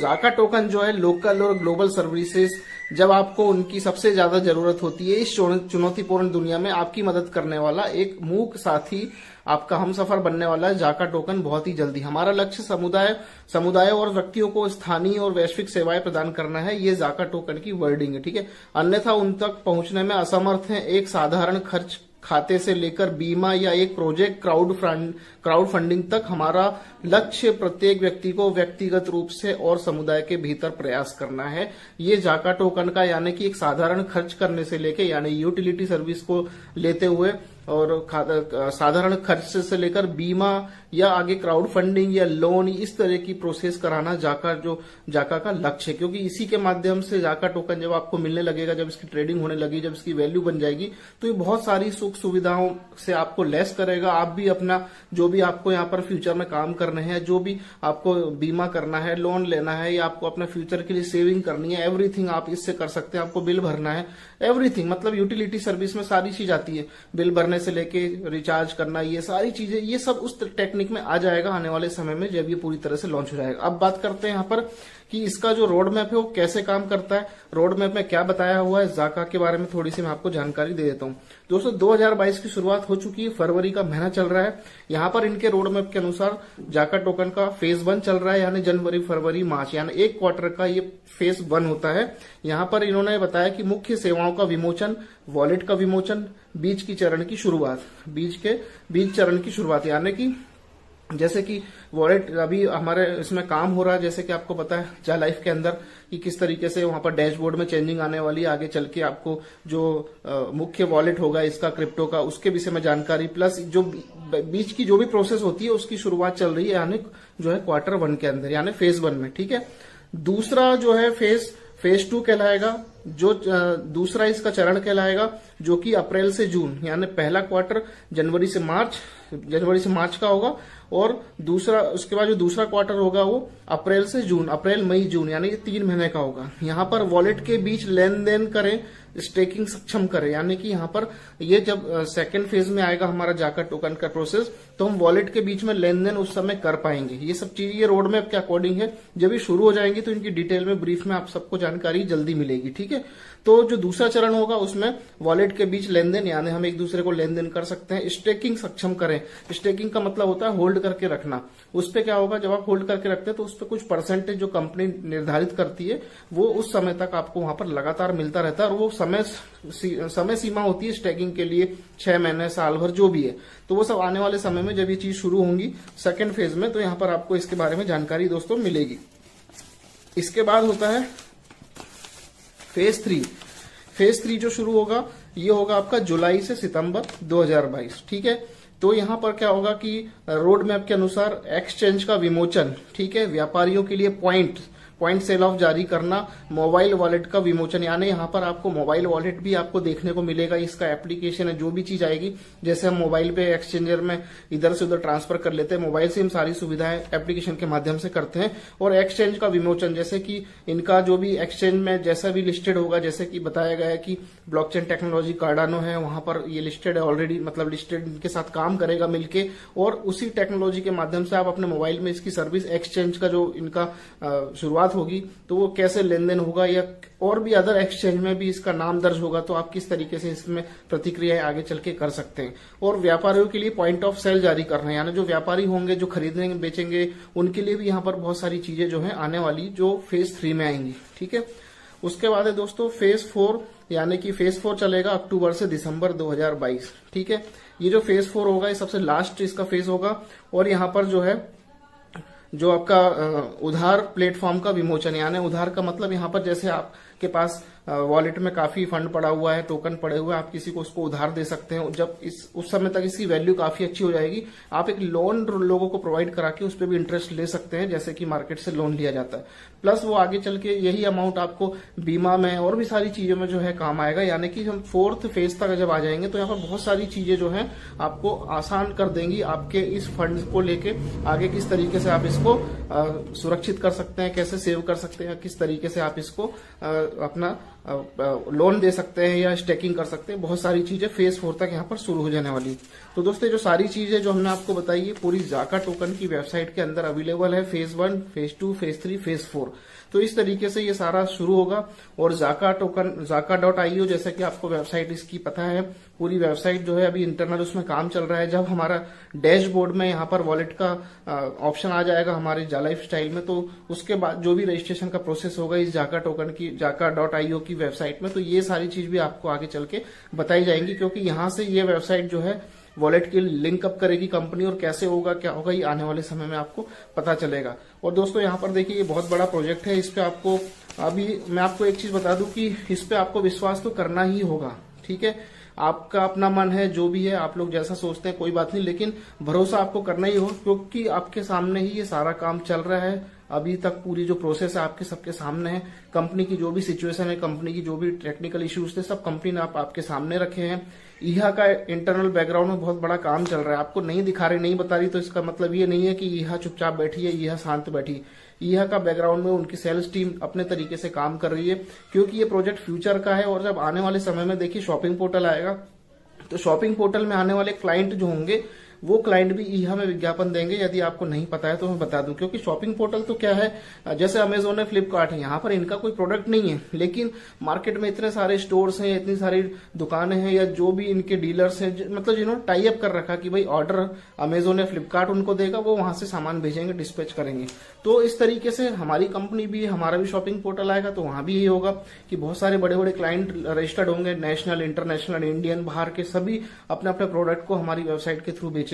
जाका टोकन जो है लोकल और ग्लोबल सर्विसेज, जब आपको उनकी सबसे ज्यादा जरूरत होती है इस चुनौतीपूर्ण दुनिया में आपकी मदद करने वाला एक मूक साथी, आपका हमसफर बनने वाला है जाका टोकन बहुत ही जल्दी। हमारा लक्ष्य समुदाय और व्यक्तियों को स्थानीय और वैश्विक सेवाएं प्रदान करना है, ये जाका टोकन की वर्डिंग है, ठीक है। अन्यथा उन तक पहुंचने में असमर्थ है। एक साधारण खर्च खाते से लेकर बीमा या एक प्रोजेक्ट क्राउड फंडिंग तक, हमारा लक्ष्य प्रत्येक व्यक्ति को व्यक्तिगत रूप से और समुदाय के भीतर प्रयास करना है। ये जाका टोकन का यानी कि एक साधारण खर्च करने से लेकर यानी यूटिलिटी सर्विस को लेते हुए और साधारण खर्च से लेकर बीमा या आगे क्राउड फंडिंग या लोन, इस तरह की प्रोसेस कराना जाका का लक्ष्य है। क्योंकि इसी के माध्यम से जाका टोकन जब आपको मिलने लगेगा, जब इसकी ट्रेडिंग होने लगी, जब इसकी वैल्यू बन जाएगी, तो ये बहुत सारी सुख सुविधाओं से आपको लेस करेगा। आप भी अपना जो भी आपको यहाँ पर फ्यूचर में काम करने हैं, जो भी आपको बीमा करना है, लोन लेना है या आपको अपने फ्यूचर के लिए सेविंग करनी है, एवरीथिंग आप इससे कर सकते हैं। आपको बिल भरना है, एवरीथिंग मतलब यूटिलिटी सर्विस में सारी चीज आती है, बिल भरने से लेके रिचार्ज करना, ये सारी चीजें, ये सब उस टेक्निक में आ जाएगा आने वाले समय में जब ये पूरी तरह से लॉन्च हो जाएगा। अब बात करते हैं यहाँ पर कि इसका जो रोड मैप है वो कैसे काम करता है। रोड मैप में क्या बताया हुआ है जाका के बारे में थोड़ी सी मैं आपको जानकारी दे देता हूँ। दोस्तों 2022 की शुरुआत हो चुकी है, फरवरी का महीना चल रहा है। यहाँ पर इनके रोड मैप के अनुसार जाका टोकन का फेज 1 चल रहा है, यानी जनवरी फरवरी मार्च, यानी एक क्वार्टर का ये फेज 1 होता है। यहाँ पर इन्होंने बताया कि मुख्य सेवाओं का विमोचन, वॉलेट का विमोचन, बीज चरण की शुरुआत, यानी कि जैसे कि वॉलेट अभी हमारे इसमें काम हो रहा है, जैसे कि आपको पता है जा लाइफ के अंदर कि किस तरीके से वहां पर डैशबोर्ड में चेंजिंग आने वाली है। आगे चल के आपको जो मुख्य वॉलेट होगा इसका क्रिप्टो का, उसके विषय में जानकारी, प्लस जो बीच की जो भी प्रोसेस होती है उसकी शुरुआत चल रही है, यानी जो है क्वार्टर 1 के अंदर, यानी फेज 1 में, ठीक है। दूसरा जो है फेज 2 कहलाएगा, जो दूसरा इसका चरण कहलाएगा, जो कि अप्रैल से जून, यानी पहला क्वार्टर जनवरी से मार्च का होगा, और दूसरा उसके बाद जो दूसरा क्वार्टर होगा वो अप्रैल मई जून, यानी 3 महीने का होगा। यहाँ पर वॉलेट के बीच लेन देन करें, स्टेकिंग सक्षम करें, यानी कि यहाँ पर ये जब सेकंड फेज में आएगा हमारा जाका टोकन का प्रोसेस, तो हम वॉलेट के बीच में लेन देन उस समय कर पाएंगे। ये सब चीज ये रोड मैप के अकॉर्डिंग है। जब ये शुरू हो जाएंगी तो इनकी डिटेल में ब्रीफ में आप सबको जानकारी जल्दी मिलेगी, ठीक है। तो जो दूसरा चरण होगा उसमें वॉलेट के बीच लेन देन, यानी हम एक दूसरे को लेन देन कर सकते हैं। स्टेकिंग सक्षम करें, स्टेकिंग का मतलब होता है होल्ड करके रखना। उस पर क्या होगा, जब आप होल्ड करके रखते हैं तो उस पर कुछ परसेंटेज जो कंपनी निर्धारित करती है वो उस समय तक आपको वहां पर लगातार मिलता रहता है, और वो समय सीमा होती है स्टेकिंग के लिए, 6 महीने, साल भर, जो भी है। तो वो सब आने वाले समय में जब ये चीज शुरू होंगी सेकेंड फेज में, तो यहाँ पर आपको इसके बारे में जानकारी दोस्तों मिलेगी। इसके बाद होता है फेज 3 जो शुरू होगा ये होगा आपका जुलाई से सितंबर 2022, ठीक है। तो यहाँ पर क्या होगा कि रोड मैप के अनुसार एक्सचेंज का विमोचन, ठीक है, व्यापारियों के लिए पॉइंट सेल ऑफ जारी करना, मोबाइल वॉलेट का विमोचन, यानी यहाँ पर आपको मोबाइल वॉलेट भी आपको देखने को मिलेगा। इसका एप्लीकेशन है, जो भी चीज आएगी, जैसे हम मोबाइल पे एक्सचेंजर में इधर से उधर ट्रांसफर कर लेते हैं, मोबाइल से हम सारी सुविधाएं एप्लीकेशन के माध्यम से करते हैं। और एक्सचेंज का विमोचन, जैसे कि इनका जो भी एक्सचेंज में जैसा भी लिस्टेड होगा, जैसे कि बताया गया है कि ब्लॉकचेन टेक्नोलॉजी कार्डानो है, वहां पर ये लिस्टेड है ऑलरेडी, मतलब लिस्टेड इनके साथ काम करेगा मिलके, और उसी टेक्नोलॉजी के माध्यम से आप अपने मोबाइल में इसकी सर्विस एक्सचेंज का जो इनका शुरुआत होगी, तो वो कैसे लेन देन होगा, या और भी अदर एक्सचेंज में भी इसका नाम दर्ज होगा, तो आप किस तरीके से इसमें प्रतिक्रियाएं आगे चल के कर सकते हैं। और व्यापारियों के लिए पॉइंट ऑफ सेल जारी करना है, यानी जो व्यापारी होंगे जो खरीदेंगे बेचेंगे उनके लिए भी यहाँ पर बहुत सारी चीजें जो है आने वाली जो फेज 3 में आएंगी, ठीक है। उसके बाद है दोस्तों फेज 4, यानी कि फेज 4 चलेगा अक्टूबर से दिसंबर 2022, ठीक है। ये जो फेज 4 होगा ये सबसे लास्ट इसका फेज होगा, और यहाँ पर जो आपका उधार प्लेटफॉर्म का विमोचन, यानी उधार का मतलब यहाँ पर जैसे आपके पास वॉलेट में काफी फंड पड़ा हुआ है, टोकन पड़े हुए हैं, आप किसी को उसको उधार दे सकते हैं। जब उस समय तक इसकी वैल्यू काफी अच्छी हो जाएगी, आप एक लोन लोगों को प्रोवाइड करा के उस पर भी इंटरेस्ट ले सकते हैं, जैसे कि मार्केट से लोन लिया जाता है। प्लस वो आगे चल के यही अमाउंट आपको बीमा में और भी सारी चीजों में जो है काम आएगा। यानी कि हम 4th फेज तक जब आ जाएंगे तो यहाँ पर बहुत सारी चीजें जो है आपको आसान कर देंगी, आपके इस फंड को लेके आगे किस तरीके से आप इसको सुरक्षित कर सकते हैं, कैसे सेव कर सकते हैं, किस तरीके से आप इसको अपना लोन दे सकते हैं या स्टेकिंग कर सकते हैं। बहुत सारी चीजें फेज 4 तक यहाँ पर शुरू हो जाने वाली। तो दोस्तों जो सारी चीजें जो हमने आपको बताई है पूरी जाका टोकन की वेबसाइट के अंदर अवेलेबल है। Phase 1, phase 2, phase 3, phase 4। तो इस तरीके से ये सारा शुरू होगा। और जाका टोकन Zaka.io जैसा कि आपको वेबसाइट इसकी पता है, पूरी वेबसाइट जो है अभी इंटरनल उसमें काम चल रहा है। जब हमारा डैशबोर्ड में यहाँ पर वॉलेट का ऑप्शन आ जाएगा हमारे जालाइफ स्टाइल में, तो उसके बाद जो भी रजिस्ट्रेशन का प्रोसेस होगा इस जाका टोकन की Zaka.io की वेबसाइट में, तो ये सारी चीज भी आपको आगे चल के बताई जाएंगी। क्योंकि यहाँ से ये वेबसाइट जो है वॉलेट के लिंक अप करेगी कंपनी, और कैसे होगा क्या होगा ये आने वाले समय में आपको पता चलेगा। और दोस्तों यहाँ पर देखिए ये बहुत बड़ा प्रोजेक्ट है। इस पे आपको अभी मैं आपको एक चीज बता दूं कि इस पे आपको विश्वास तो करना ही होगा, ठीक है। आपका अपना मन है, जो भी है आप लोग जैसा सोचते हैं कोई बात नहीं, लेकिन भरोसा आपको करना ही होगा क्योंकि आपके सामने ही ये सारा काम चल रहा है। अभी तक पूरी जो प्रोसेस है आपके सबके सामने है। कंपनी की जो भी सिचुएशन है, कंपनी की जो भी टेक्निकल इश्यूज थे, सब कंपनी ने आपके सामने रखे हैं। ईहा का इंटरनल बैकग्राउंड में बहुत बड़ा काम चल रहा है। आपको नहीं दिखा रही, नहीं बता रही, तो इसका मतलब ये नहीं है कि ईहा चुपचाप बैठी है, ईहा शांत बैठी। ईहा का बैकग्राउंड में उनकी सेल्स टीम अपने तरीके से काम कर रही है, क्योंकि ये प्रोजेक्ट फ्यूचर का है। और जब आने वाले समय में देखिए शॉपिंग पोर्टल आएगा, तो शॉपिंग पोर्टल में आने वाले क्लाइंट जो होंगे वो क्लाइंट भी ईहा में विज्ञापन देंगे। यदि आपको नहीं पता है तो मैं बता दूं, क्योंकि शॉपिंग पोर्टल तो क्या है, जैसे अमेजोन है, फ्लिपकार्ट है, यहाँ पर इनका कोई प्रोडक्ट नहीं है, लेकिन मार्केट में इतने सारे स्टोर्स हैं, इतनी सारी दुकानें हैं, या जो भी इनके डीलर्स हैं, मतलब जिन्होंने टाई अप कर रखा कि भाई ऑर्डर अमेजोन या फ्लिपकार्ट उनको देगा, वो वहां से सामान भेजेंगे, डिस्पैच करेंगे। तो इस तरीके से हमारी कंपनी भी, हमारा भी शॉपिंग पोर्टल आएगा, तो वहां भी यही होगा कि बहुत सारे बड़े बड़े क्लाइंट रजिस्टर्ड होंगे, नेशनल, इंटरनेशनल, इंडियन, बाहर के सभी अपने अपने प्रोडक्ट को हमारी वेबसाइट के थ्रू बेचेंगे।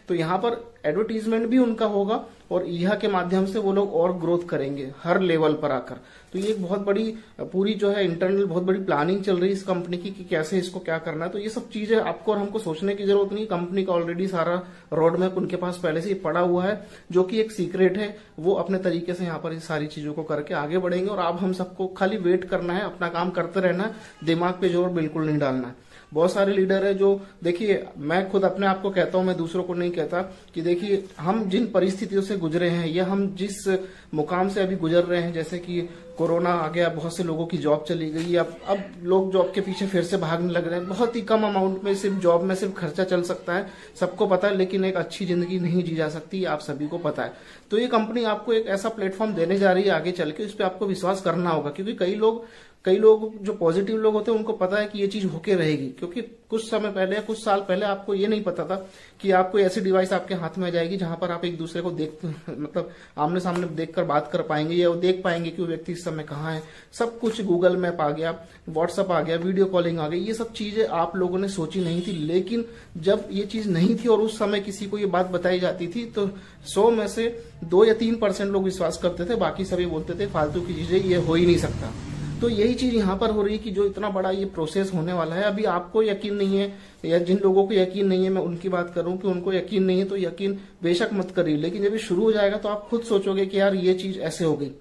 तो यहाँ पर एडवर्टीजमेंट भी उनका होगा, और ईहा के माध्यम से वो लोग और ग्रोथ करेंगे हर लेवल पर आकर। तो ये एक बहुत बड़ी पूरी जो है इंटरनल बहुत बड़ी प्लानिंग चल रही है इस कंपनी की कि कैसे इसको क्या करना है। तो ये सब चीजें आपको और हमको सोचने की जरूरत नहीं, कंपनी का ऑलरेडी सारा रोड मैप उनके पास पहले से ही पड़ा हुआ है, जो कि एक सीक्रेट है। वो अपने तरीके से यहाँ पर इस सारी चीजों को करके आगे बढ़ेंगे, और अब हम सबको खाली वेट करना है, अपना काम करते रहना है, दिमाग पे जोर बिल्कुल नहीं डालना है। बहुत सारे लीडर है जो, देखिए मैं खुद अपने आप को कहता हूं, मैं दूसरों को नहीं कहता, कि देखिए हम जिन परिस्थितियों से गुजरे हैं या हम जिस मुकाम से अभी गुजर रहे हैं, जैसे कि कोरोना आ गया, बहुत से लोगों की जॉब चली गई, अब लोग जॉब के पीछे फिर से भागने लग रहे हैं। बहुत ही कम अमाउंट में सिर्फ जॉब में सिर्फ खर्चा चल सकता है, सबको पता है, लेकिन एक अच्छी जिंदगी नहीं जी जा सकती, आप सभी को पता है। तो ये कंपनी आपको एक ऐसा प्लेटफॉर्म देने जा रही है आगे चल के, इस पर आपको विश्वास करना होगा, क्योंकि कई लोग जो पॉजिटिव लोग होते हैं उनको पता है कि ये चीज होके रहेगी। क्योंकि कुछ समय पहले, कुछ साल पहले आपको ये नहीं पता था कि आपको ऐसी डिवाइस आपके हाथ में आ जाएगी जहां पर आप एक दूसरे को मतलब आमने सामने देखकर बात कर पाएंगे, या देख पाएंगे कि वो व्यक्ति इस समय कहाँ है। सब कुछ गूगल मैप आ गया, व्हाट्सएप आ गया, वीडियो कॉलिंग आ गई। ये सब चीजें आप लोगों ने सोची नहीं थी, लेकिन जब ये चीज नहीं थी और उस समय किसी को ये बात बताई जाती थी, तो 100 में से 2 या 3% लोग विश्वास करते थे, बाकी सभी बोलते थे फालतू की चीजें, ये हो ही नहीं सकता। तो यही चीज यहाँ पर हो रही है कि जो इतना बड़ा ये प्रोसेस होने वाला है, अभी आपको यकीन नहीं है, या जिन लोगों को यकीन नहीं है, मैं उनकी बात करूं कि उनको यकीन नहीं है, तो यकीन बेशक मत करिए, लेकिन जब ये शुरू हो जाएगा तो आप खुद सोचोगे कि यार ये चीज ऐसे हो गई।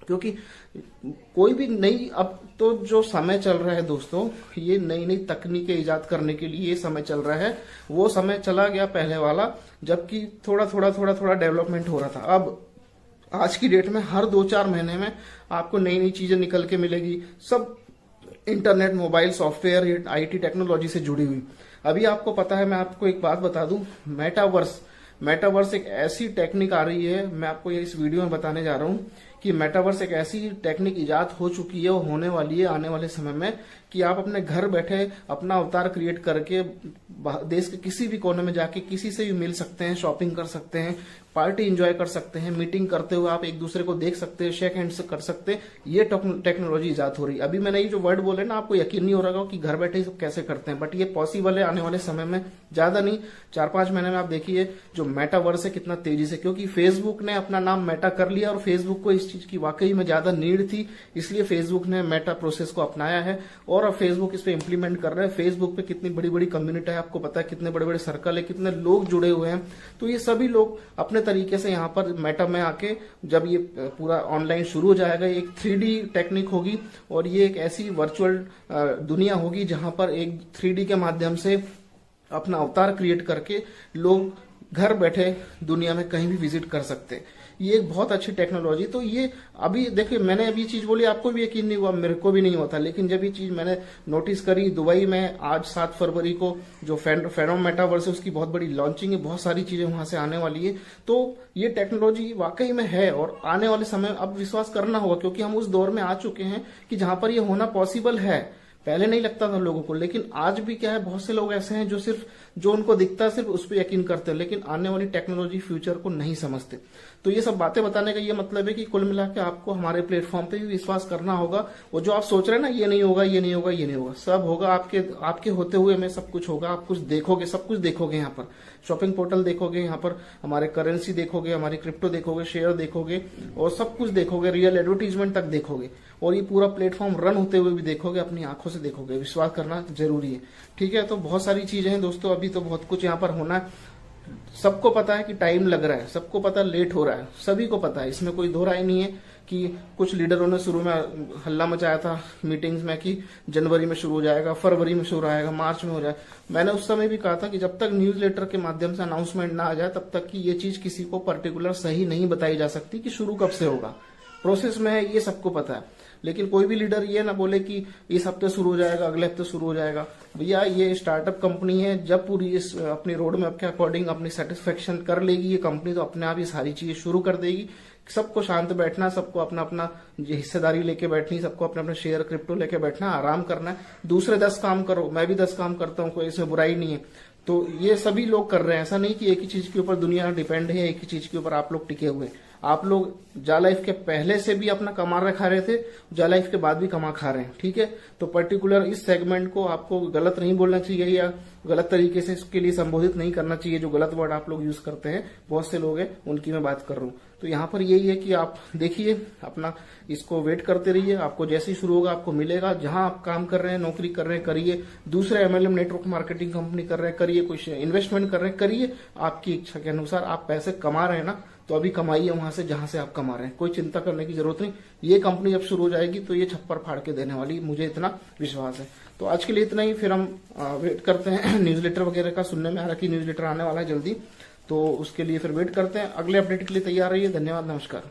क्योंकि कोई भी नई, अब तो जो समय चल रहा है दोस्तों, ये नई नई तकनीकें ईजाद करने के लिए ये समय चल रहा है। वो समय चला गया पहले वाला, जबकि थोड़ा थोड़ा डेवलपमेंट हो रहा था। अब आज की डेट में हर 2-4 महीने में आपको नई नई चीजें निकल के मिलेगी, सब internet, mobile, software, IT technology से जुड़ी हुई। अभी आपको पता है, मैं आपको एक बात बता दूं, मेटावर्स एक ऐसी टेक्निक आ रही है, मैं आपको ये इस वीडियो में बताने जा रहा हूं कि मेटावर्स एक ऐसी टेक्निक इजाद हो चुकी है, और होने वाली है आने वाले समय में, कि आप अपने घर बैठे अपना अवतार क्रिएट करके देश के किसी भी कोने में जाके किसी से भी मिल सकते हैं, शॉपिंग कर सकते हैं, पार्टी एंजॉय कर सकते हैं, मीटिंग करते हुए आप एक दूसरे को देख सकते हैं, शेक हैंड्स कर सकते हैं। ये टेक्नोलॉजी इजाद हो रही है। अभी मैंने ये जो वर्ड बोले ना, आपको यकीन नहीं हो रहा कि घर बैठे सब कैसे करते हैं, बट ये पॉसिबल है आने वाले समय में। ज्यादा नहीं, 4-5 महीने में आप देखिए जो मेटावर्स है कितना तेजी से, क्योंकि फेसबुक ने अपना नाम मेटा कर लिया, और फेसबुक को इस चीज की वाकई में ज्यादा नीड थी, इसलिए फेसबुक ने मेटा प्रोसेस को अपनाया है, और अब फेसबुक इस पे इंप्लीमेंट कर रहा है। फेसबुक पे कितनी बड़ी बड़ी कम्युनिटी है, आपको पता है, कितने बड़े बड़े सर्कल है, कितने लोग जुड़े हुए हैं। तो ये सभी लोग अपने तरीके से यहाँ पर मेटा में आके, जब ये पूरा ऑनलाइन शुरू हो जाएगा, एक 3D टेक्निक होगी, और ये एक ऐसी वर्चुअल दुनिया होगी जहां पर एक 3D के माध्यम से अपना अवतार क्रिएट करके लोग घर बैठे दुनिया में कहीं भी विजिट कर सकते हैं। ये एक बहुत अच्छी टेक्नोलॉजी। तो ये अभी देखिए, मैंने अभी चीज बोली, आपको भी यकीन नहीं हुआ, मेरे को भी नहीं होता, लेकिन जब ये चीज मैंने नोटिस करी दुबई में, आज 7 फरवरी को जो फेनोम मेटावर्स है उसकी बहुत बड़ी लॉन्चिंग है, बहुत सारी चीजें वहां से आने वाली है। तो ये टेक्नोलॉजी वाकई में है और आने वाले समय अब विश्वास करना होगा, क्योंकि हम उस दौर में आ चुके हैं कि जहां पर ये होना पॉसिबल है। पहले नहीं लगता था लोगों को, लेकिन आज भी क्या है, बहुत से लोग ऐसे हैं जो सिर्फ जो उनको दिखता है सिर्फ उस पर यकीन करते हैं, लेकिन आने वाली टेक्नोलॉजी फ्यूचर को नहीं समझते। तो ये सब बातें बताने का ये मतलब है कि कुल मिला के आपको हमारे प्लेटफॉर्म पे भी विश्वास करना होगा। और जो आप सोच रहे हैं ना, ये नहीं होगा, ये नहीं होगा, ये नहीं होगा, सब होगा। आपके होते हुए में सब कुछ होगा। आप कुछ देखोगे, सब कुछ देखोगे। यहाँ पर शॉपिंग पोर्टल देखोगे, यहाँ पर हमारे करेंसी देखोगे, हमारी क्रिप्टो देखोगे, शेयर देखोगे और सब कुछ देखोगे, रियल एडवर्टीजमेंट तक देखोगे। और ये पूरा प्लेटफॉर्म रन होते हुए भी देखोगे, अपनी आंखों से देखोगे। विश्वास करना जरूरी है, ठीक है। तो बहुत सारी चीजें हैं दोस्तों, अभी तो बहुत कुछ यहाँ पर होना है। सबको पता है कि टाइम लग रहा है, सबको पता है लेट हो रहा है, सभी को पता है, इसमें कोई दो राय नहीं है। कि कुछ लीडरों ने शुरू में हल्ला मचाया था मीटिंग्स में कि जनवरी में शुरू हो जाएगा, फरवरी में शुरू आएगा, मार्च में हो जाए। मैंने उस समय भी कहा था कि जब तक न्यूज़लेटर के माध्यम से अनाउंसमेंट ना आ जाए तब तक की ये चीज किसी को पर्टिकुलर सही नहीं बताई जा सकती कि शुरू कब से होगा। प्रोसेस में है, ये सबको पता है। लेकिन कोई भी लीडर ये ना बोले कि इस हफ्ते शुरू हो जाएगा, अगले हफ्ते शुरू हो जाएगा। भैया ये स्टार्टअप कंपनी है, जब पूरी इस अपनी रोड मैप के अकॉर्डिंग अपनी सेटिस्फेक्शन कर लेगी ये कंपनी, तो अपने आप ये सारी चीजें शुरू कर देगी। सबको शांत बैठना, सबको अपना अपना हिस्सेदारी लेके बैठनी, सबको अपने अपने शेयर क्रिप्टो लेके बैठना, आराम करना है। दूसरे 10 काम करो, मैं भी 10 काम करता हूँ, कोई इसमें बुराई नहीं है। तो ये सभी लोग कर रहे हैं, ऐसा नहीं कि एक ही चीज के ऊपर दुनिया डिपेंड है, एक ही चीज के ऊपर आप लोग टिके हुए हैं। आप लोग जा लाइफ के पहले से भी अपना कमा रहे खा रहे थे, जा लाइफ के बाद भी कमा खा रहे हैं, ठीक है। तो पर्टिकुलर इस सेगमेंट को आपको गलत नहीं बोलना चाहिए या गलत तरीके से इसके लिए संबोधित नहीं करना चाहिए। जो गलत वर्ड आप लोग यूज करते हैं, बहुत से लोग हैं, उनकी मैं बात कर रहा हूँ। तो यहाँ पर यही है कि आप देखिए, अपना इसको वेट करते रहिए, आपको जैसे ही शुरू होगा आपको मिलेगा। जहां आप काम कर रहे हैं, नौकरी कर रहे हैं, करिए। दूसरे MLM नेटवर्क मार्केटिंग कंपनी कर रहे हैं, करिए। कुछ इन्वेस्टमेंट कर रहे हैं, करिए। आपकी इच्छा के अनुसार आप पैसे कमा रहे हैं ना, तो अभी कमाइए वहां से जहां से आप कमा रहे हैं, कोई चिंता करने की जरूरत नहीं। ये कंपनी जब शुरू हो जाएगी तो ये छप्पर फाड़ के देने वाली, मुझे इतना विश्वास है। तो आज के लिए इतना ही, फिर हम वेट करते हैं न्यूज़लेटर वगैरह का। सुनने में आ रहा है कि न्यूज़लेटर आने वाला है जल्दी, तो उसके लिए फिर वेट करते हैं। अगले अपडेट के लिए तैयार रहिए। धन्यवाद, नमस्कार।